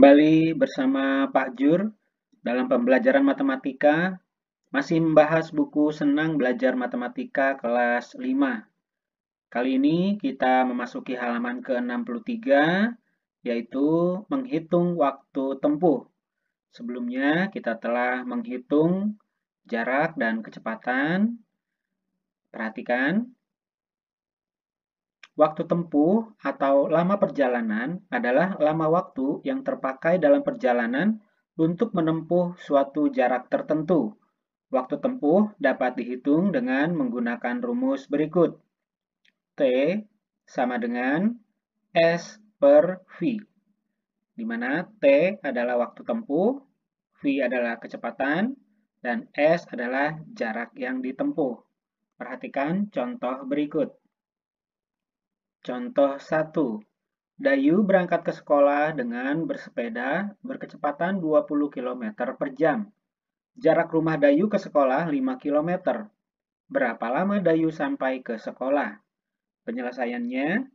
Kembali bersama Pak Jur dalam pembelajaran matematika, masih membahas buku Senang Belajar Matematika kelas 5. Kali ini kita memasuki halaman ke-63, yaitu menghitung waktu tempuh. Sebelumnya kita telah menghitung jarak dan kecepatan. Perhatikan, waktu tempuh atau lama perjalanan adalah lama waktu yang terpakai dalam perjalanan untuk menempuh suatu jarak tertentu. Waktu tempuh dapat dihitung dengan menggunakan rumus berikut. T sama dengan S per V, di mana T adalah waktu tempuh, V adalah kecepatan, dan S adalah jarak yang ditempuh. Perhatikan contoh berikut. Contoh 1. Dayu berangkat ke sekolah dengan bersepeda berkecepatan 20 km per jam. Jarak rumah Dayu ke sekolah 5 km. Berapa lama Dayu sampai ke sekolah? Penyelesaiannya,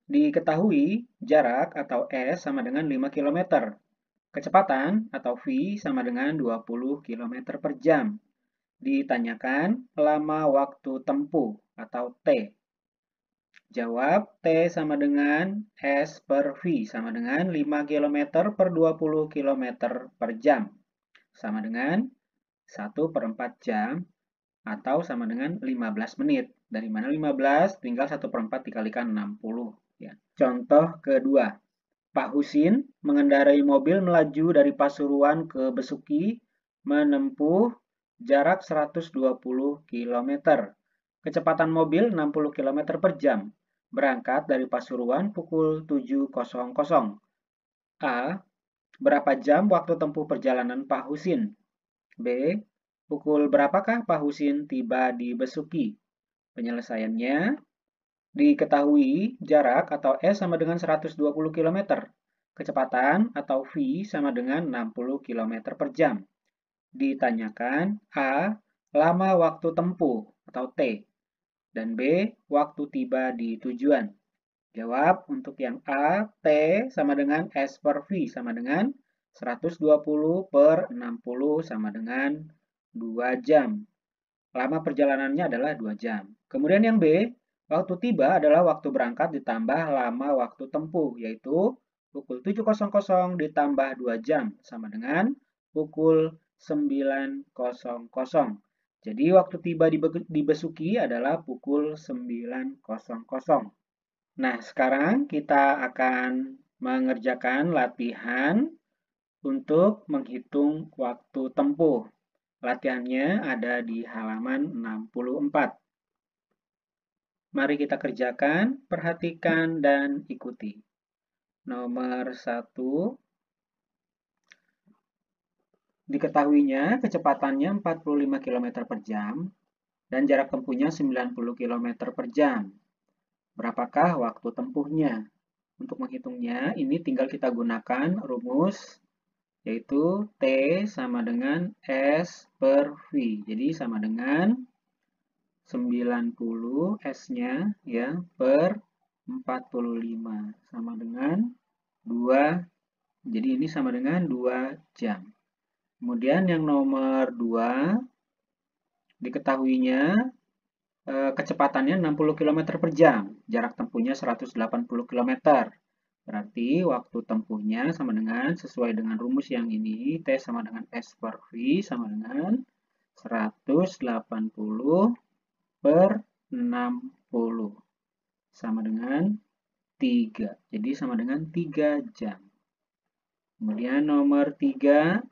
diketahui jarak atau S sama dengan 5 km. Kecepatan atau V sama dengan 20 km per jam. Ditanyakan lama waktu tempuh atau T. Jawab, T sama dengan S per V sama dengan 5 km per 20 km per jam. Sama dengan 1 per 4 jam atau sama dengan 15 menit. Dari mana 15? Tinggal 1 per 4 dikalikan 60. Ya. Contoh kedua, Pak Husin mengendarai mobil melaju dari Pasuruan ke Besuki menempuh jarak 120 km. Kecepatan mobil 60 km per jam. Berangkat dari Pasuruan pukul 7.00. A. Berapa jam waktu tempuh perjalanan Pak Husin? B. Pukul berapakah Pak Husin tiba di Besuki? Penyelesaiannya, diketahui jarak atau S sama dengan 120 km. Kecepatan atau V sama dengan 60 km per jam. Ditanyakan A. Lama waktu tempuh atau T. Dan B. Waktu tiba di tujuan. Jawab untuk yang A, T sama dengan S per V sama dengan 120 per 60 sama dengan 2 jam. Lama perjalanannya adalah 2 jam. Kemudian yang B, waktu tiba adalah waktu berangkat ditambah lama waktu tempuh, yaitu pukul 7.00 ditambah 2 jam sama dengan pukul 9.00. Jadi waktu tiba di Besuki adalah pukul 9.00. Nah, sekarang kita akan mengerjakan latihan untuk menghitung waktu tempuh. Latihannya ada di halaman 64. Mari kita kerjakan, perhatikan, dan ikuti. Nomor 1. Diketahuinya kecepatannya 45 km per jam dan jarak tempuhnya 90 km per jam. Berapakah waktu tempuhnya? Untuk menghitungnya, ini tinggal kita gunakan rumus, yaitu T sama dengan S per V. Jadi sama dengan 90 S-nya ya per 45 sama dengan 2. Jadi ini sama dengan 2 jam. Kemudian yang nomor 2, diketahuinya kecepatannya 60 km per jam, jarak tempuhnya 180 km. Berarti waktu tempuhnya sama dengan, sesuai dengan rumus yang ini, T sama dengan S per V sama dengan 180 per 60 sama dengan 3. Jadi sama dengan 3 jam. Kemudian nomor 3,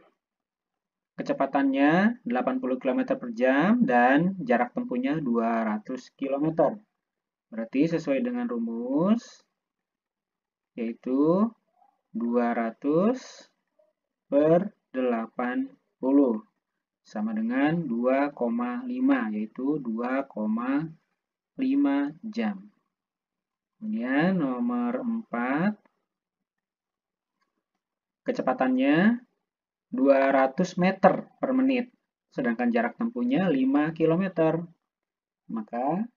kecepatannya 80 km per jam dan jarak tempuhnya 200 km. Berarti sesuai dengan rumus, yaitu 200 per 80 sama dengan 2,5, yaitu 2,5 jam. Kemudian nomor 4, kecepatannya 200 meter per menit, sedangkan jarak tempuhnya 5 km. Maka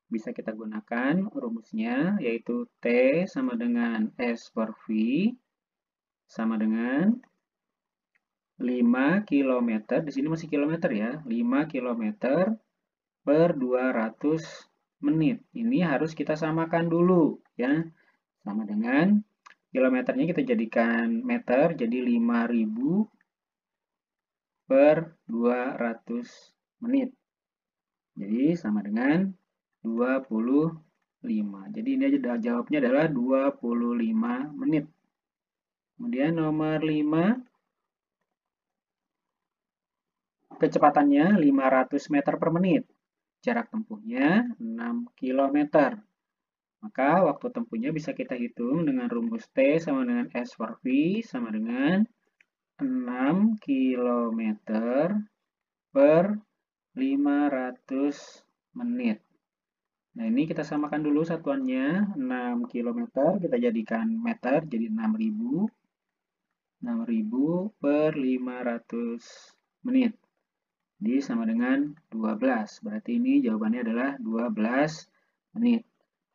bisa kita gunakan rumusnya, yaitu T sama dengan S per V sama dengan 5 km, di sini masih kilometer ya, 5 km per 200 menit. Ini harus kita samakan dulu ya, sama dengan kilometernya kita jadikan meter, jadi 5.000 per 200 menit. Jadi sama dengan 25. Jadi ini aja jawabnya adalah 25 menit. Kemudian nomor 5, kecepatannya 500 meter per menit. Jarak tempuhnya 6 km. Maka waktu tempuhnya bisa kita hitung dengan rumus T sama dengan S per V sama dengan 6 km per 500 menit. Nah, ini kita samakan dulu satuannya. 6 km kita jadikan meter, jadi 6.000. 6.000 per 500 menit. Jadi sama dengan 12. Berarti ini jawabannya adalah 12 menit.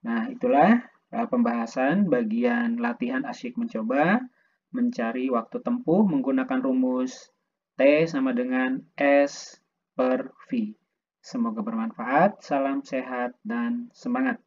Nah, itulah pembahasan bagian latihan asyik mencoba mencari waktu tempuh menggunakan rumus T sama dengan S per V. Semoga bermanfaat, salam sehat dan semangat.